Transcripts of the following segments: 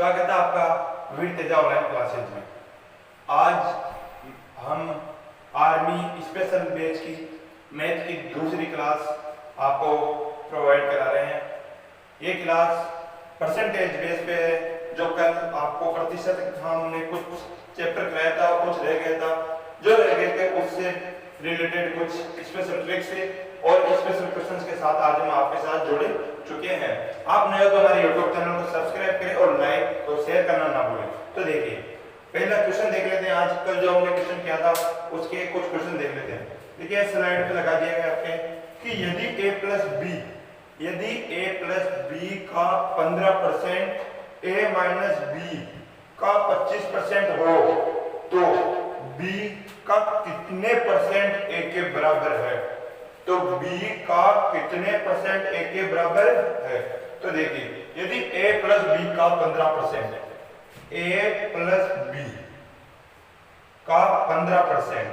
स्वागत है आपका वीर तेजा ऑनलाइन क्लासेज में। आज हम आर्मी स्पेशल बैच की मैथ की दूसरी क्लास आपको प्रोवाइड करा रहे हैं। ये क्लास परसेंटेज बेस पे है। जो कल आपको प्रतिशत हमने कुछ चैप्टर कराया था और कुछ रह गया था, जो रह गए थे उससे रिलेटेड कुछ स्पेशल ट्रिक्स है और स्पेशल क्वेश्चंस के साथ आज हम आपके साथ जुड़े चुके हैं। आप नए हो तो हमारे YouTube चैनल को सब्सक्राइब करें और लाइक और शेयर करना ना भूलें। तो देखिए पहला क्वेश्चन देख लेते हैं। आज कल जो हमने क्वेश्चन किया था उसके कुछ क्वेश्चन देख लेते हैं। देखिए स्लाइड पे लगा दिया गया आपके कि यदि a प्लस b का 15% a माइनस b का 25% हो तो b का कितने परसेंट a के बराबर है। तो b का कितने परसेंट a के बराबर है। तो देखिए यदि a प्लस b का 15%, a प्लस b का 15%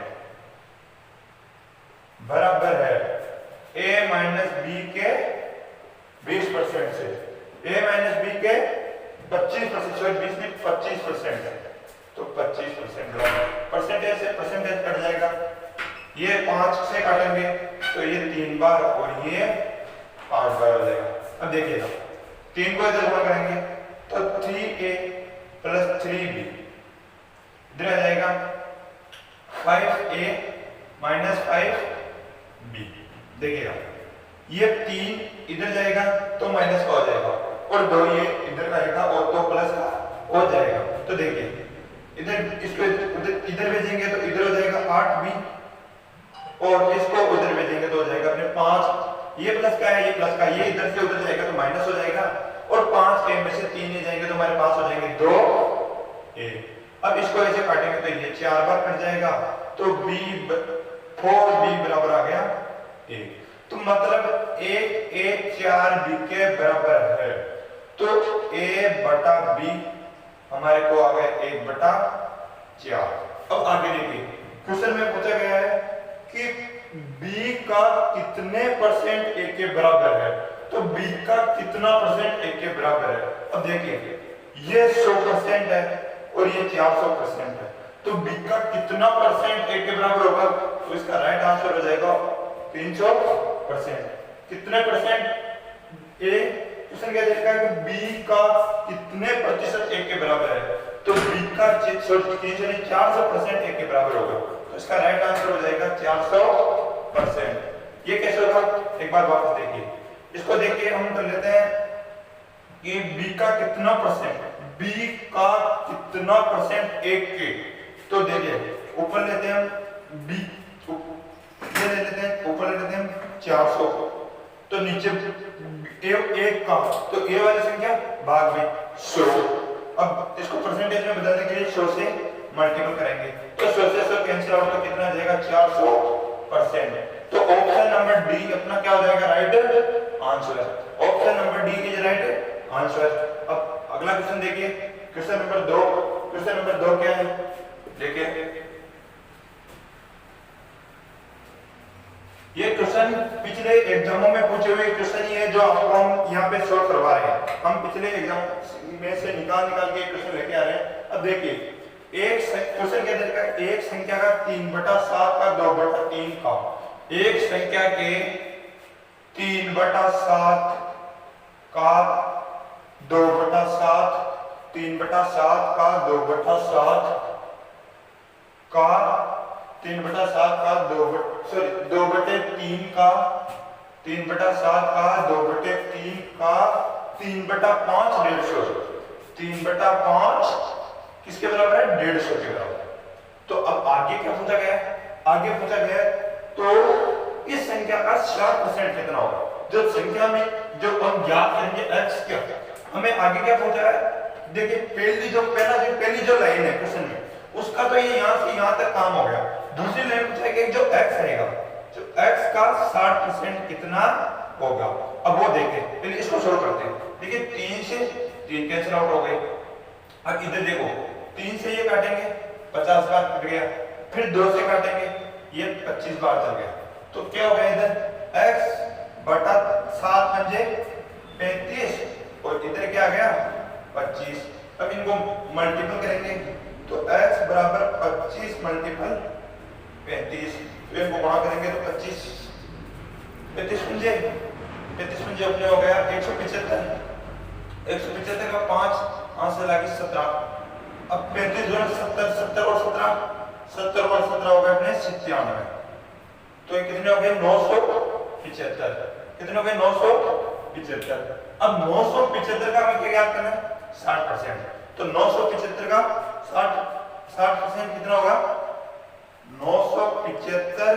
बराबर है a माइनस b के 20% से, a माइनस b के 25%, 20 में 25% है तो 25% परसेंटेज से परसेंटेज कट जाएगा। ये 5 से काटेंगे तो ये 3 बार और ये 5 बार हो जाएगा। अब देखिएगा 3 को इधर गुणा करेंगे तो 3a प्लस 3b इधर आ जाएगा 5a माइनस 5b। देखिएगा ये 3 इधर जाएगा तो माइनस का हो जाएगा और 2 ये इधर आएगा और तो प्लस का हो जाएगा। तो देखिए इधर इसको इधर भेजेंगे तो इधर हो जाएगा 8b और इसको उधर भेजेंगे तो हो जाएगा अपने 5। ये प्लस का है, ये प्लस का, ये इधर से उधर जाएगा तो माइनस हो जाएगा और 5 में से 3 ये जाएंगे तो हमारे पास हो जाएंगे 2a। अब इसको ऐसे काटेंगे तो ये 4 बार कट जाएगा तो 4b बराबर आ गया a। तो मतलब a 4b के बराबर है। तो a बटा b हमारे को आ गया 1/4। अब आगे देखिए क्वेश्चन में पूछा गया है कि b का कितने परसेंट a के बराबर है। तो b का कितना परसेंट a के बराबर है। अब देखिए ये 100% है और ये 400% है तो b का कितना परसेंट a के बराबर होगा। तो इसका राइट आंसर हो जाएगा 300%। कितने परसेंट a, क्वेश्चन क्या देता है कि b का कितने प्रतिशत a के बराबर है। तो b का 400% a के बराबर होगा तो इसका राइट आंसर हो जाएगा 400%। ये कैसे होगा एक बार वापस देखिए। इसको देखिए हम कर लेते हैं कि b का कितना परसेंट, b का कितना परसेंट a के। तो देखिए ऊपर लेते हैं b, ये ले लेते हैं ऊपर ले लेते हैं 400 तो नीचे एक का तो a वाली संख्या भाग में 100। अब इसको परसेंटेज में बदलने के लिए 100 से मल्टीपल करेंगे तो 100 से 100 कैंसिल आउट तो कितना आ जाएगा 400%। तो ऑप्शन नंबर डी अपना क्या हो जाएगा right answer. Option number D is right answer. अब अगला क्वेश्चन देखिए क्वेश्चन नंबर 2। क्वेश्चन नंबर 2 क्या है देखिए। ये क्वेश्चन पिछले एग्जामों में पूछे हुए क्वेश्चन ही है जो आपको हम यहाँ पे सॉल्व करवा रहे हैं। हम पिछले एग्जाम में से निकाल के क्वेश्चन लेके आ रहे हैं। अब देखिए एक क्वेश्चन क्या देगा, एक संख्या का 3/7 का 2/3 का, एक संख्या के 3/7 का 2/7, 3/7 का 2/7 का 3/7 का 2/3 का 3/7 का 2/3 का 3/5 150। 3/5 किसके बराबर है 150 के बराबर। तो अब आगे क्या पूछा गया है, आगे पूछा गया है तो इस संख्या का 4% कितना होगा। जो संख्या में जो हम ज्ञात करेंगे x क्या, हमें आगे क्या पूछा है। देखिए पहली जो लाइन है क्वेश्चन में उसका तो ये यहाँ से यहाँ तक काम हो गया। दूसरी लाइन पूछा गया जो x रहेगा, जो x का 60% कितना होगा। अब वो देखें पहले इसको सोल्व करते हैं। देखिए 3 से 3 कैंसिल आउट हो गए। अब इधर देखो 3 से ये काटेंगे 50 बार कट गया, फिर 2 से काटेंगे ये 25 बार चल गया। तो क्या हो गया इधर x/7 पंजे 35 और इधर क्या आ गया 25। अब इनको मल्टीपल करेंगे तो x बराबर 25 मल्टीपल 35, तो इनको गुणा करेंगे तो 25 पंजे अपने हो गया 175, 175 का 5 5 से लागी 17, अब 35 गुणा 70, 70 और 17, 70 और 17 हो गए अपने 97, तो ये कितने हो गए 975, कितने हो गए 975। अब 975 का हमें क्या ज्ञात करना है 60%, तो 975 का 60% कितना होगा 975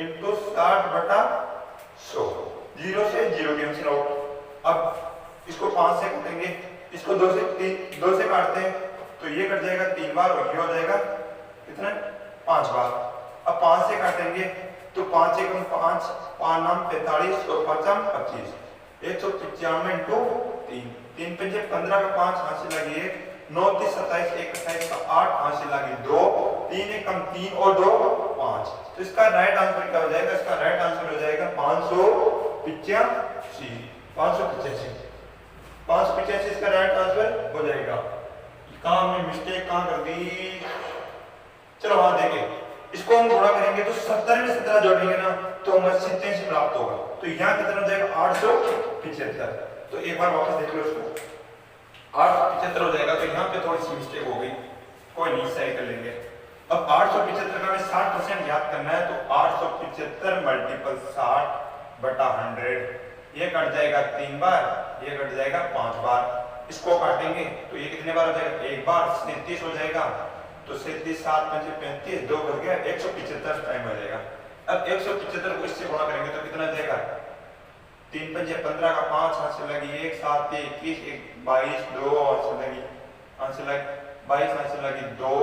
इंटू 60 बटा 100, 0 से 0 कैंसिल आउट। अब इसको 5 से काटेंगे, इसको 2 से काटते हैं तो ये कट जाएगा 3 बार और ये हो जाएगा कितना 5 बार। अब 5 से काटेंगे तो 5 एकम 5, 5 नाम 45 और 5 नाम 25, 195 इंटू 3, 3 पंजे 15 का 5 हाथ से लगी 1, 9 30 27 1 28 का 8 हाथ से लगी 2, 3 एकम 3 और 2 5, तो इसका राइट आंसर क्या हो जाएगा, इसका राइट आंसर हो जाएगा 585, 585 इसका राइट आंसर हो जाएगा। कहां हमने मिस्टेक कहां कर दी, चलो वहां देखें, इसको हम गुणा करेंगे तो 70 में 17 जोड़ेंगे ना तो हमें 87 प्राप्त होगा, तो यहाँ कितना हो जाएगा 875, तो एक बार वापस देख लो इसको, 875 हो जाएगा, तो यहाँ पे थोड़ी सी मिस्टेक हो गई, कोई नहीं सही कर लेंगे। अब 875 का हमें 60% याद करना है, तो 875 मल्टीपल 60 बटा 100, ये कट जाएगा 3 बार, ये कट जाएगा 5 बार, इसको काटेंगे तो ये कितने बार हो जाएगा 1 बार, 37 हो जाएगा, तो 37 7 5 35 2 बढ़ गया 175 टाइम हो जाएगा। अब 175 को इससे गुणा करेंगे तो कितना जाएगा 3 पंजे 15 का 5 हाथ से लगी 1 7 21 1 22 2 हाथ से लगी 22 हाथ से लगी 2,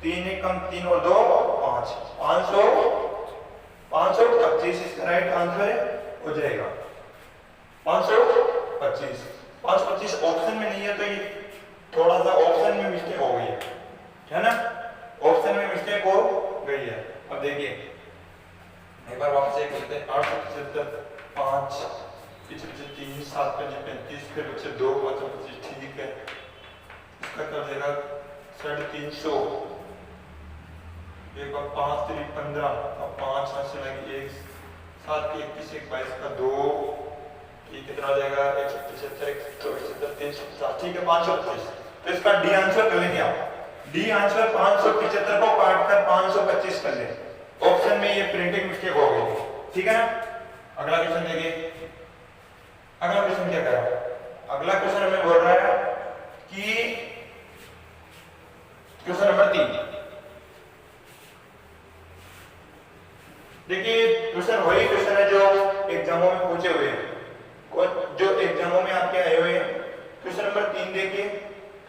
3 एकम 3 और 2 5, 525 इसका राइट आंसर हो जाएगा 525। 525 ऑप्शन में नहीं है तो ये थोड़ा सा ऑप्शन में मिस्टेक हो गई है ना, ऑप्शन में मिस्टेक हो गई है। अब देखिए एक बार वापस एक करते हैं, 875 5 पीछे 3 7 35 फिर बच्चे 2 25, ठीक है, इसका कर देगा 350, एक बार 5 3 15 और 5 हाथ से लगी 1 7 21 1 22 का 2, ये कितना हो जाएगा 175 350, ठीक है 525, तो इसका डी आंसर कर लेंगे आप, डी आंसर 575 को काट कर 525 कर ले, ऑप्शन में ये प्रिंटिंग मिस्टेक हो गई, ठीक है ना। अगला क्वेश्चन देखिए, अगला क्वेश्चन क्या कर रहा है, अगला क्वेश्चन हमें बोल रहा है कि क्वेश्चन नंबर 3, देखिए क्वेश्चन वही क्वेश्चन है जो एग्जामों में पूछे हुए हैं, जो एग्जामों में आपके आए हुए हैं। क्वेश्चन नंबर 3 देखिए,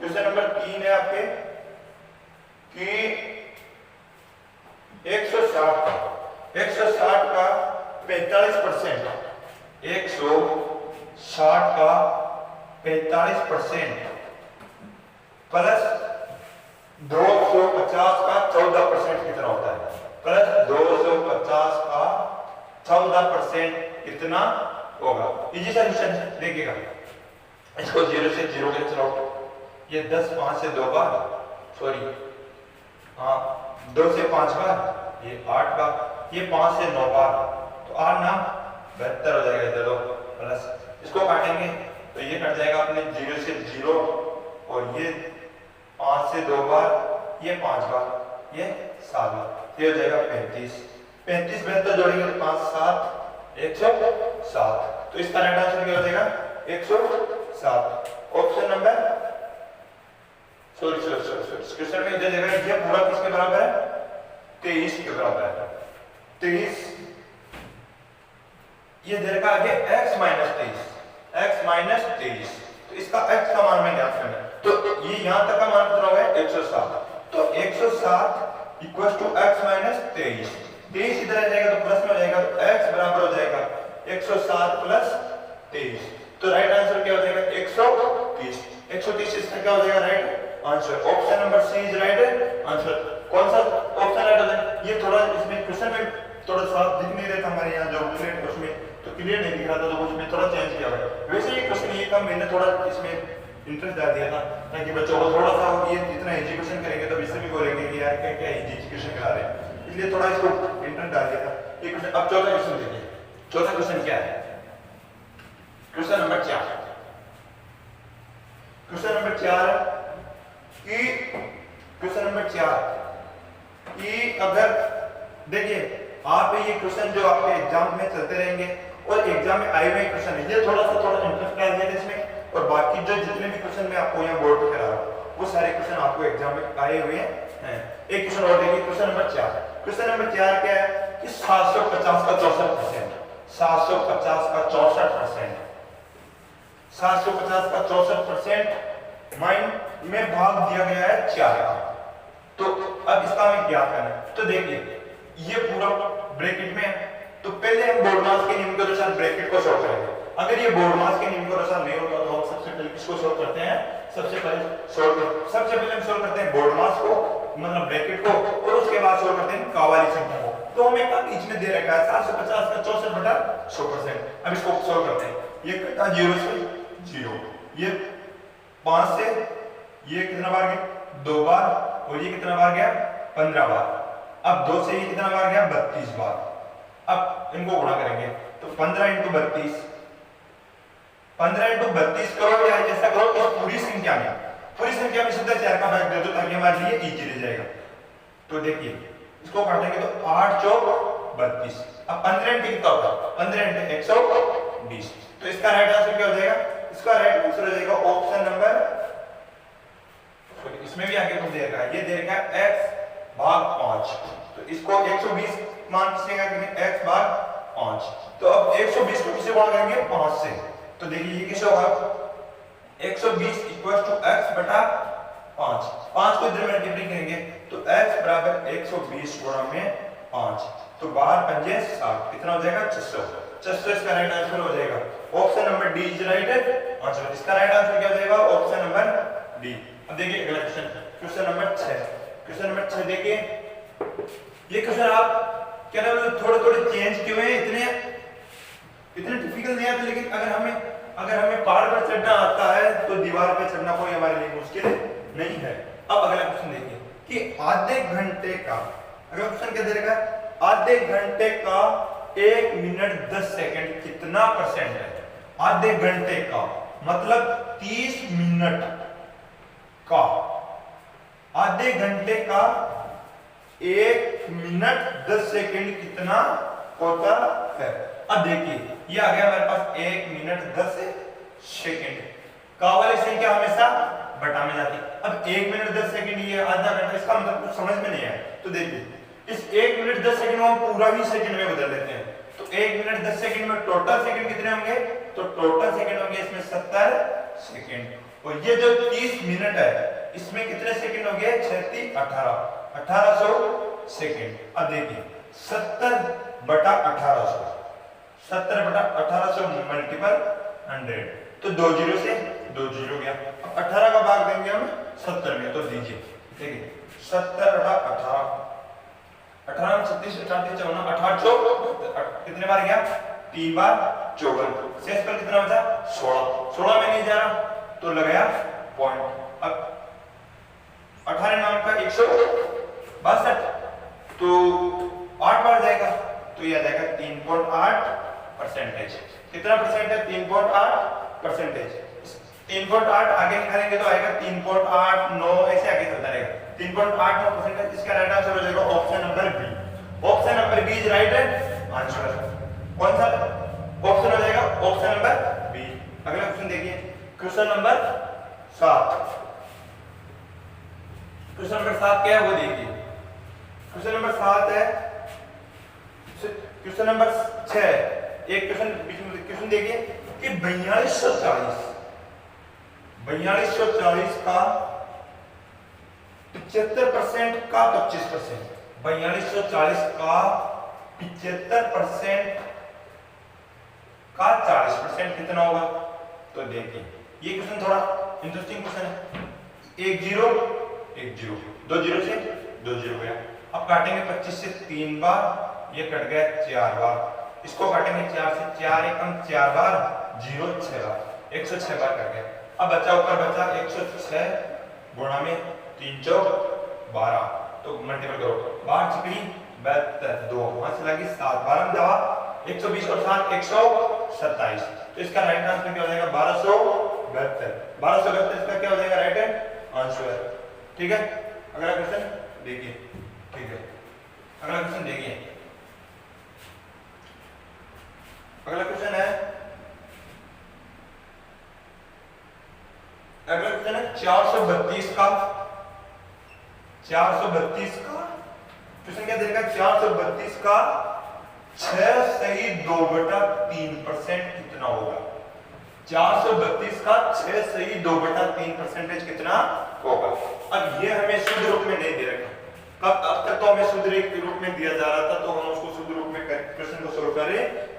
क्वेश्चन नंबर 3 है आपके कि 160 का 45%, 160 का 45% प्लस 250 का 14% कितना होता है, प्लस 250 का 14% कितना होगा। इजी सा क्वेश्चन देखिएगा, इसको 0 से 0 कैंसिल आउट, ये 10 5 से 2 बार, सॉरी हाँ 2 से 5 बार, ये 8 बार, ये 5 से 9 बार, तो 8 नाम 72 हो जाएगा इधर, दो प्लस इसको काटेंगे तो ये कट जाएगा अपने 0 से 0 और ये 5 से 2 बार, ये 5 बार, ये 7 बार, ये हो जाएगा 35, 35 72 जोड़ेंगे तो 5 7 107, तो इसका राइट आंसर क्या हो जाएगा 107, ऑप्शन नंबर क्वेश्चन में इधर जगह ये पूरा किसके बराबर है 23 के बराबर है, 23 ये दे रखा आगे x माइनस 23, तो इसका x का मान में ज्ञात करना है, तो ये यहां तक का मान कितना होगा 107, तो 107 इक्वल टू x माइनस 23 इधर आ जाएगा तो प्लस में हो जाएगा, तो x बराबर हो जाएगा 107 प्लस 23, तो राइट आंसर क्या हो जाएगा 130, 130 इसका क्या हो जाएगा right answer, option number C is right answer. कौन सा ऑप्शन राइट हो जाएगा, ये थोड़ा इसमें क्वेश्चन में थोड़ा साफ दिख नहीं रहा था हमारे यहाँ जो बुलेट उसमें तो क्लियर नहीं दिख रहा था, तो उसमें थोड़ा चेंज किया हुआ है, वैसे ये क्वेश्चन ये कम मैंने थोड़ा इसमें इंटरेस्ट डाल दिया था ताकि बच्चों को थोड़ा सा ये इतना इजी क्वेश्चन करेंगे तो इससे भी बोलेंगे कि यार क्या क्या इजी क्वेश्चन करा रहे हैं, इसलिए थोड़ा इसको इंटरेस्ट डाल दिया था। ये क्वेश्चन अब चौथा क्वेश्चन देखिए। चौथा क्वेश्चन क्या है? Question number 4। क्वेश्चन नंबर 4 कि क्वेश्चन नंबर 4 कि अगर देखिए आप ये क्वेश्चन जो आपके एग्जाम में चलते रहेंगे और एग्जाम में आए हुए क्वेश्चन है, ये थोड़ा इंटरेस्ट डाल दिया इसमें, और बाकी जो जितने भी क्वेश्चन मैं आपको यहाँ बोर्ड पे करा रहा हूँ वो सारे क्वेश्चन आपको एग्जाम में आए हुए हैं। एक क्वेश्चन और देखिए, क्वेश्चन नंबर 4। क्वेश्चन नंबर 4 क्या है कि 750 का 64%, 750 का 64%, 750 का 64% में भाग दिया गया है 4 का। तो अब इसका हमें क्या करना है? तो देखिए ये पूरा ब्रैकेट में है, तो पहले हम बोर्डमास के नियम के अनुसार ब्रैकेट को सॉल्व करेंगे। अगर ये बोर्डमास के नियम के अनुसार नहीं होगा तो हम सबसे पहले किसको सॉल्व करते हैं? सबसे पहले हम सॉल्व करते हैं बोर्डमास को, मतलब ब्रैकेट को, और उसके बाद सॉल्व करते हैं का वाली संख्या को। तो हमें का बीच में दे रखा है 750 का 64/100%। अब इसको सॉल्व करते हैं। ये कटा 0 से 0, ये 5 से ये कितना बार गया? 2 बार, और ये कितना बार गया? 15 बार। अब 2 से ये कितना बार गया? 32 बार। अब इनको गुणा करेंगे तो 15 × 32, 15 × 32 करो या ऐसा करो इस पूरी संख्या में सीधा 4 का भाग दे दो ताकि हमारे लिए इजी रह जाएगा। तो देखिए इसको काटेंगे तो 8 चौक 32। अब 15 × कितना होगा? 15 × 120। तो इसका राइट आंसर क्या हो जाएगा? इसका राइट आंसर हो जाएगा ऑप्शन नंबर, इसमें भी आगे कुछ देगा, ये देगा x/5। तो इसको 120 मान किसने कहा? x भाग 5। तो अब 120 को किससे गुणा करेंगे? 5 से। तो देखिए ये कैसे होगा? 120 = x बटा 5। 5 को इधर मल्टीप्लाई करेंगे तो x बराबर 120 गुणा में 5। तो 12 × 5 = 60। कितना हो जाएगा? 600। 600 इसका राइट आंसर हो जाएगा। Option number D is right answer. इसका राइट आंसर क्या हो जाएगा? Option number D. अब देखिए अगला question, question number 6। Question number 6 देखिए, ये क्वेश्चन आप क्या नाम है थोड़े चेंज किए हुए हैं, इतने डिफिकल्ट नहीं आते, लेकिन अगर हमें पहाड़ पर चढ़ना आता है तो दीवार पर चढ़ना कोई हमारे लिए मुश्किल नहीं है। अब अगला क्वेश्चन देखिए कि आधे घंटे का, अगला क्वेश्चन क्या दे रखा है? आधे घंटे का 1 मिनट 10 सेकंड कितना परसेंट है? आधे घंटे का मतलब 30 मिनट का, आधे घंटे का 1 मिनट 10 सेकंड कितना होता है? अब देखिए ये आ गया हमारे पास 1 मिनट 10 सेकंड। का वाली संख्या हमेशा बटा में जाती है। अब 1 मिनट 10 सेकंड ये आधा घंटा, इसका मतलब कुछ समझ में नहीं आया। तो देखिए इस 1 मिनट 10 सेकंड को हम पूरा ही सेकंड में बदल देते हैं। तो 1 मिनट 10 सेकंड में टोटल सेकंड कितने होंगे? तो टोटल सेकंड होंगे इसमें 70 सेकंड, और ये जो 30 मिनट है इसमें कितने सेकंड हो गए? 36 1800 सेकंड। अब देखिए 70/1800, 70/1800 मल्टीपल 100, तो 2 जीरो से 2 जीरो गया। अब 18 का भाग देंगे हम 70 में, तो दीजिए देखिए 70/18, 18 में 36 34 54 18 कितने बार गया? 3 बार 54। शेष पर कितना बचा? 16 में नहीं जा रहा तो लगाया पॉइंट। अब 18 नाम का 162, तो 8 बार जाएगा तो ये आ जाएगा 3.8%। कितना परसेंट है? 3.8%। 3.8 आगे निकालेंगे तो आएगा 3.89, ऐसे आगे चलता रहेगा। 3.89%। इसका राइट आंसर हो जाएगा option number B. Option number B is right answer. कौन सा ऑप्शन हो जाएगा? Option number B. अगला क्वेश्चन देखिए, क्वेश्चन नंबर 7। क्वेश्चन नंबर 7 क्या है वो देखिए। क्वेश्चन नंबर 7 है, क्वेश्चन नंबर 6। एक क्वेश्चन देखिए कि 4240 का 75% का 25%, 4240 का 75% का 40% कितना होगा? तो देखिए ये क्वेश्चन थोड़ा इंटरेस्टिंग क्वेश्चन है। 1 0 1 0, 2 जीरो से 2 जीरो गया। अब काटेंगे 25 से 3 बार, ये कट गया 4 बार। इसको काटेंगे 4 से 4 एकम 4 बार, 0 6 बार। 106 बार कर गया। अब बचा ऊपर बचा 106 गुणा में 3 चौक 12, तो मल्टीपल करो, 12 चिकड़ी 72, 2 वहां से लगी 7, 12 दवा 120 और 7 127, तो इसका राइट आंसर क्या हो जाएगा 1272। 1272 इसका क्या हो जाएगा राइट आंसर। ठीक है, अगला क्वेश्चन देखिए। ठीक है, अगला क्वेश्चन देखिए। अगला क्वेश्चन है, अगला क्वेश्चन है 432 का, 432 का क्वेश्चन क्या देगा, 432 का 6 सही 2/3% कितना होगा। 432 का 6 सही 2/3% कितना होगा। अब ये हमें शुद्ध रूप में नहीं दे रखा, कब अब तक तो हमें शुद्ध रूप में दिया जा रहा था, तो हम उसको शुद्ध रूप में क्वेश्चन को सोल्व कर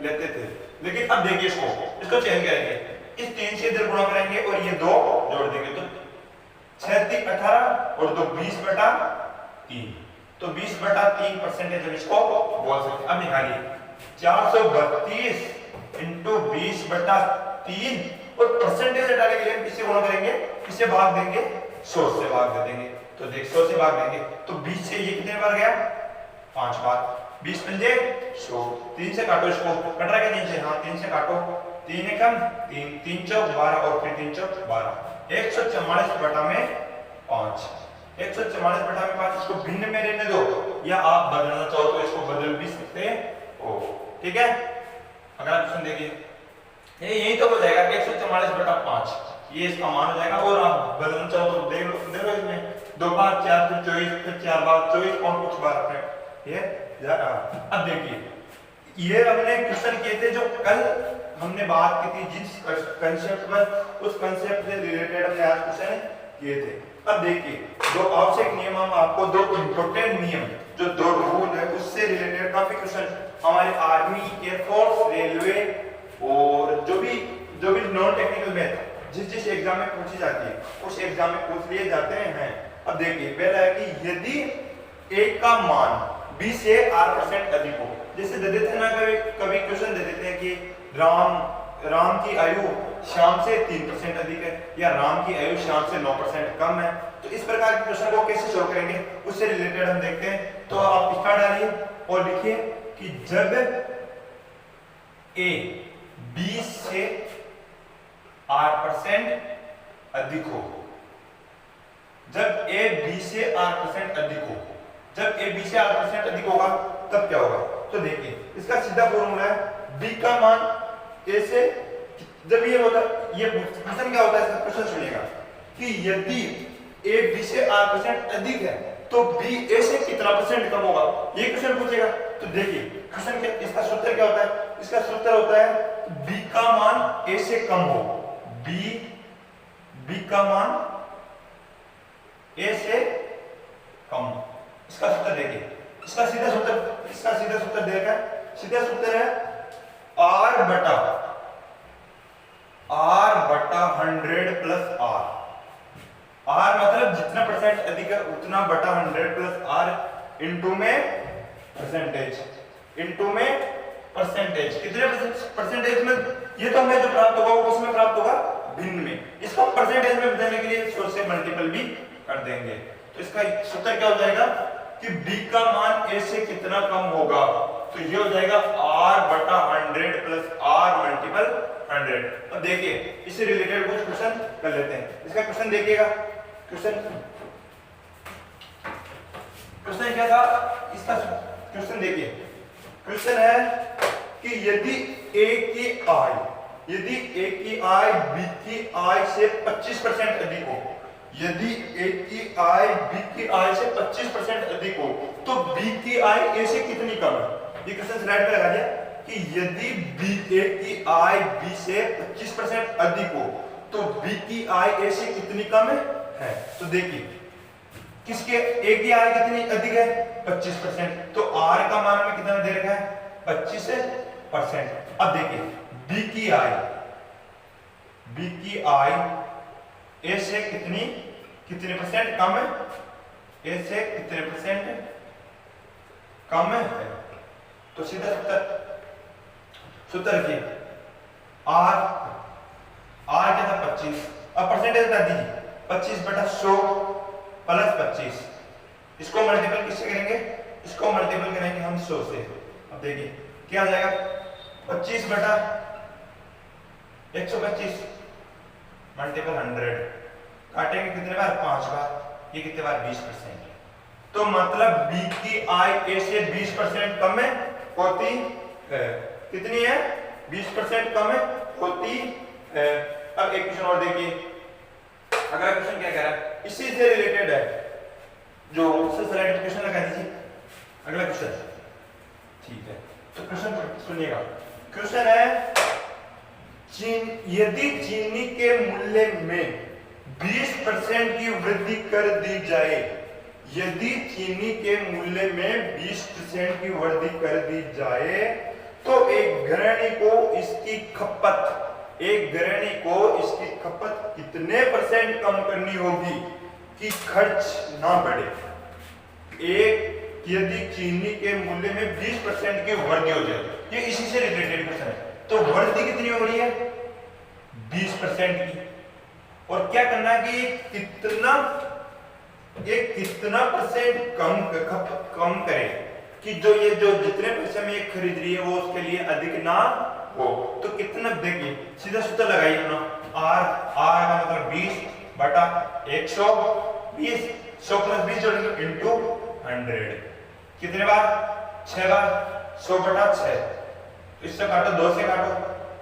लेते थे। लेकिन अब देखिए इसको चेंज करेंगे, इस 3 से इधर गुणा करेंगे और ये 2 जोड़ देंगे, तो 6 3 18 और 2 20/3, तो 20/3% हम इसको बोल सकते हैं। अब निकालिए 432 इंटू 20/3 और परसेंटेज हटाने के लिए हम किससे गुणा करेंगे, किससे भाग देंगे, 100 से भाग दे देंगे। तो देख 100 से भाग देंगे तो 20 से ये कितने बार गया 5 बार, 20 पंजे 100, 3 से काटो इसको, कट रहा है 3 से, हाँ 3 से काटो, 3 एकम 3, 3 चौक 12 और फिर 3 चौक 12, 144/5, 144/5 इसको भिन्न में रहने दो, या आप बदलना चाहो तो इसको बदल भी सकते हो। ठीक है, अगला क्वेश्चन देखिए, यही तो हो जाएगा 144/5, ये इसका मान हो जाएगा, और आप बदलना चाहो तो देख लो इसमें 2 बार 4 फिर 24 फिर 4 बार 24 और कुछ बार अपने ये जरा। अब देखिए ये हमने क्वेश्चन किए थे जो कल हमने बात की थी, जिस कंसेप्ट पर, उस कंसेप्ट से रिलेटेड हमने आज क्वेश्चन किए थे। अब देखिए दो आवश्यक नियम, हम आपको 2 इंपॉर्टेंट नियम जो 2 रूल है उससे रिलेटेड काफी क्वेश्चन हमारे आर्मी, एयरफोर्स, रेलवे और जो भी नॉन टेक्निकल मैथ जिस एग्जाम में पूछी जाती है उस एग्जाम में पूछ लिए जाते हैं। अब देखिए पहला है कि यदि a का मान b से r% अधिक हो, जैसे दे देते हैं ना, कभी क्वेश्चन दे देते हैं कि राम की आयु श्याम से 3% अधिक है, या राम की आयु श्याम से 9% कम है, तो इस प्रकार के क्वेश्चन को कैसे सॉल्व करेंगे उससे रिलेटेड हम देखते हैं। तो आप स्टार डालिए और लिखिए कि जब a b से r% अधिक हो, जब a b से r% अधिक हो, जब a b से r% अधिक होगा तब क्या होगा। तो देखिए इसका सीधा फॉर्मूला है b का मान a से, जब ये होता ये क्वेश्चन क्या होता है, इसका क्वेश्चन सुनिएगा कि यदि a b से r% अधिक है तो b a से कितना परसेंट कम होगा, ये क्वेश्चन पूछेगा। तो देखिए क्वेश्चन क्या, इसका सूत्र क्या होता है, इसका सूत्र होता है b का मान a से कम हो, b का मान a से कम, इसका सूत्र देखिए, इसका सीधा सूत्र देखा, सीधा सूत्र है r बटा 100 प्लस r, r मतलब जितना परसेंट अधिक है उतना बटा 100 प्लस r इंटू में परसेंटेज, कितने परसेंटेज में, ये तो हमें जो प्राप्त होगा वो उसमें प्राप्त होगा भिन्न में, इसको परसेंटेज में बदलने के लिए 100 से मल्टीपल भी कर देंगे। तो इसका सूत्र क्या हो जाएगा कि b का मान a से कितना कम होगा, तो ये हो जाएगा r बटा 100 प्लस r मल्टीपल 100। अब देखिए इससे रिलेटेड कुछ क्वेश्चन कर लेते हैं। इसका क्वेश्चन देखिएगा, क्वेश्चन क्या था, इसका क्वेश्चन देखिए, क्वेश्चन है कि यदि a की आय b की आय से 25% अधिक हो, यदि a की आय b की आय से 25% अधिक हो तो b की आय a से कितनी कम है। ये क्वेश्चन स्लाइड पे लगा दिया कि यदि a की आय b से 25% अधिक हो तो b की आय a से कितनी कम है। तो देखिए किसके a की आय कितनी अधिक है 25%, तो r का मान में कितना दे रखा है 25%। अब देखिए b की आय a से कितने परसेंट कम है, a से कितने परसेंट कम है। तो सीधा सूत्र की आर क्या था 25, अब परसेंटेज बता दीजिए 25/100 प्लस 25, इसको मल्टीपल किससे करेंगे, इसको मल्टीपल करेंगे हम 100 से। अब देखिए क्या आ जाएगा 25/125 मल्टीपल 100, काटेंगे कितने बार 5 बार, ये कितने बार 20%। तो मतलब बी की आय ए से 20% कम है होती है, कितनी है 20% कम है होती है। अब एक क्वेश्चन और देखिए, अगला क्वेश्चन क्या कह रहा है, इसी से रिलेटेड है, जो उससे स्लाइड क्वेश्चन लगा दीजिए अगला क्वेश्चन। ठीक है, तो क्वेश्चन सुनिएगा, क्वेश्चन है यदि चीनी के मूल्य में 20% की वृद्धि कर दी जाए, यदि चीनी के मूल्य में 20% की वृद्धि कर दी जाए तो एक गृहिणी को इसकी खपत कितने % कम करनी होगी कि खर्च ना बढ़े। यदि चीनी के मूल्य में 20% की वृद्धि हो जाए, ये इसी से रिलेटेड क्वेश्चन है। तो वृद्धि कितनी हो रही है 20% की, और क्या करना है कि कितना % कम करे कि जो जितने पैसे में ये खरीद रही है वो उसके लिए अधिक ना हो। तो कितना, देखिए सीधा सूत्र लगाइए अपना, आर का मतलब 20/120, 100 + 20 जोड़ेंगे इंटू 100, कितने बार 6 बार, 100/6, इससे काटो 2 से काटो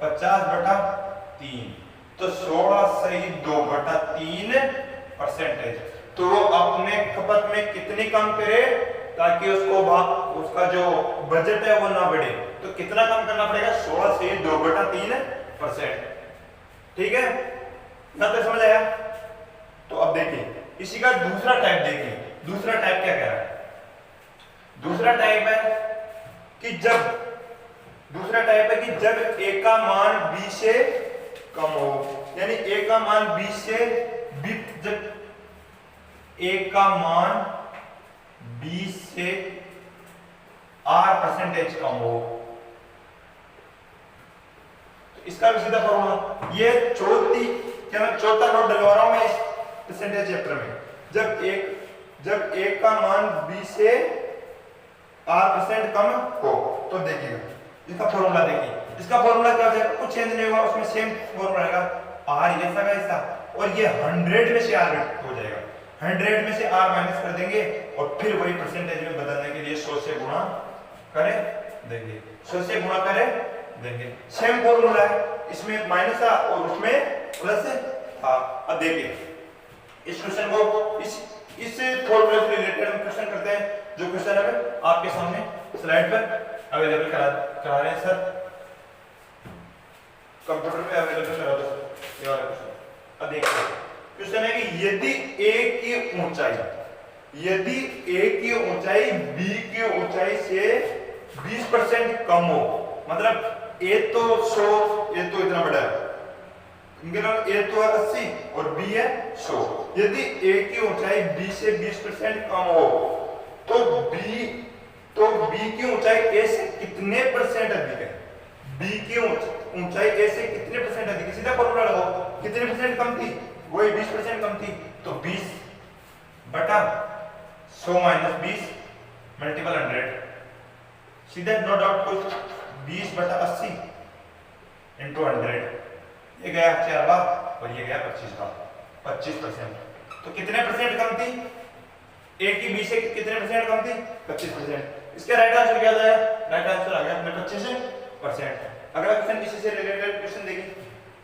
50/3, तो 16 सही 2/3%। तो वो अपने खपत में कितनी कम करे ताकि उसका जो बजट है वो ना बढ़े। तो कितना कम करना पड़ेगा 16 से 2/3%। ठीक है, ना तो समझ आया। तो अब देखिए इसी का दूसरा टाइप देखिए, दूसरा टाइप क्या कह रहा है, दूसरा टाइप है कि जब ए का मान बी से कम हो, यानी ए का मान बी से जब ए का मान बी से R% कम हो, तो इसका भी सीधा फॉर्मूला, ये चौथा नोट डलवा रहा हूं मैं इस परसेंटेज चैप्टर में। जब ए का मान बी से R% कम हो, तो देखिएगा इसका फॉर्मूला, देखिए इसका फॉर्मूला क्या हो जाएगा, कुछ चेंज नहीं होगा, उसमें सेम फॉर्मूला रहेगा, R ऐसा का ऐसा, और ये 100 में से R हो जाएगा, 100 में से R माइनस कर देंगे और फिर वही परसेंटेज में बदलने के लिए 100 से गुणा करें देंगे, 100 से गुणा करें देंगे। सेम फॉर्मूला है, इसमें माइनस था और उसमें प्लस था। अब देखिए इस क्वेश्चन को इस फॉर्मूले से रिलेटेड हम क्वेश्चन करते हैं, जो क्वेश्चन है आपके सामने स्लाइड पर अवेलेबल करा रहे हैं सर, कंप्यूटर पे अवेलेबल करा दो ये वाला क्वेश्चन। अब देखिए क्वेश्चन है कि यदि ए की ऊंचाई बी की ऊंचाई से 20% कम हो, मतलब ए तो 100, ए तो इतना बड़ा है, ए तो है 80 और बी है 100, यदि ए की ऊंचाई बी से 20% कम हो तो बी की ऊंचाई ए से कितने % अधिक है, बी की ऊंचाई ए से कितने % अधिक है, सीधा फॉर्मूला लगाओ, कितने % कम थी, वही 20% कम थी, तो 20/100 - 20 मल्टीपल 100, सीधा नो डाउट कुछ 20/80 इंटू 100, ये गया 4 बार और ये गया 25 बार, 25%। तो कितने % कम थी, ए की बी से कितने % कम थी, 25%। इसका राइट आंसर क्या आ गया, राइट आंसर आ गया अपने 25%। अगला क्वेश्चन इसी से रिलेटेड क्वेश्चन देखिए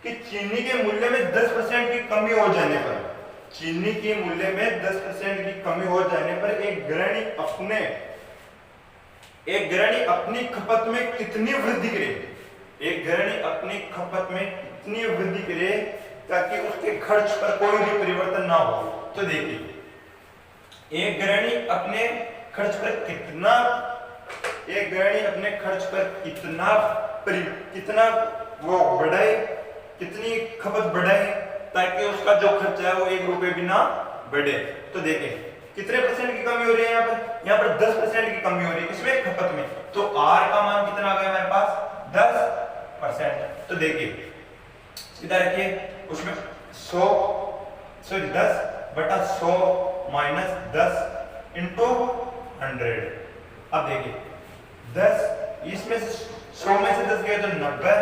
कि चीनी के मूल्य में 10% की कमी हो जाने पर, चीनी के मूल्य में 10% की कमी हो जाने पर एक गृहिणी अपनी खपत में कितनी वृद्धि करे, एक गृहिणी अपनी खपत में कितनी वृद्धि करे ताकि उसके खर्च पर कोई भी परिवर्तन ना हो। तो देखिए एक गृहिणी अपने खर्च पर कितना वो बढ़ाए, कितनी खपत बढ़ाए ताकि उसका जो खर्चा है वो 1 रुपए भी ना बढ़े। तो देखिए कितने % की कमी हो रही है, यहाँ पर 10% की कमी हो रही है, इसमें खपत में। तो R का मान कितना आ गया हमारे पास 10%। तो देखिए सीधा रखिए उसमें 10/100 माइनस 10 इंटू 100। अब देखिए 10 इसमें से 100 में से 10 गया तो 90,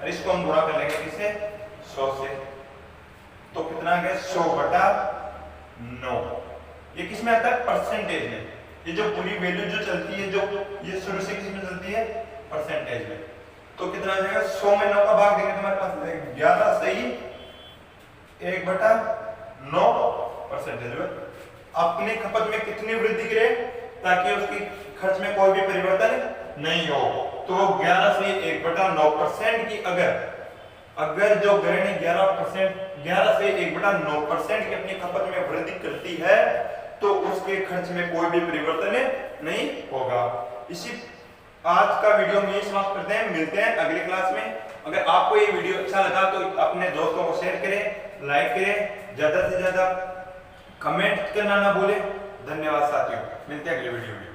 और इसको हम गुणा कर लेंगे किससे 100 से, तो कितना आ गया 100/9। ये किसमें आता है परसेंटेज में। ये जो पूरी वैल्यू जो चलती है, जो ये शुरू से किसमें चलती है परसेंटेज में। तो कितना आ जाएगा 100 में 9 का भाग देंगे तो हमारे पास 11 सही 1/9 परसेंटेज में अपने खपत में कितनी वृद्धि करे ताकि उसकी खर्च में कोई भी परिवर्तन नहीं हो। तो 11 से 1/9% की अगर जो गृहिणी 11 से 1/9% की अपनी खपत में वृद्धि करती है तो उसके खर्च में कोई भी परिवर्तन नहीं होगा। इसी आज का वीडियो में समाप्त करते हैं, मिलते हैं अगली क्लास में। अगर आपको ये वीडियो अच्छा लगा तो अपने दोस्तों को शेयर करें, लाइक करें, ज्यादा से ज्यादा कमेंट करना ना भूलें। धन्यवाद साथियों, मिलते हैं अगले वीडियो में।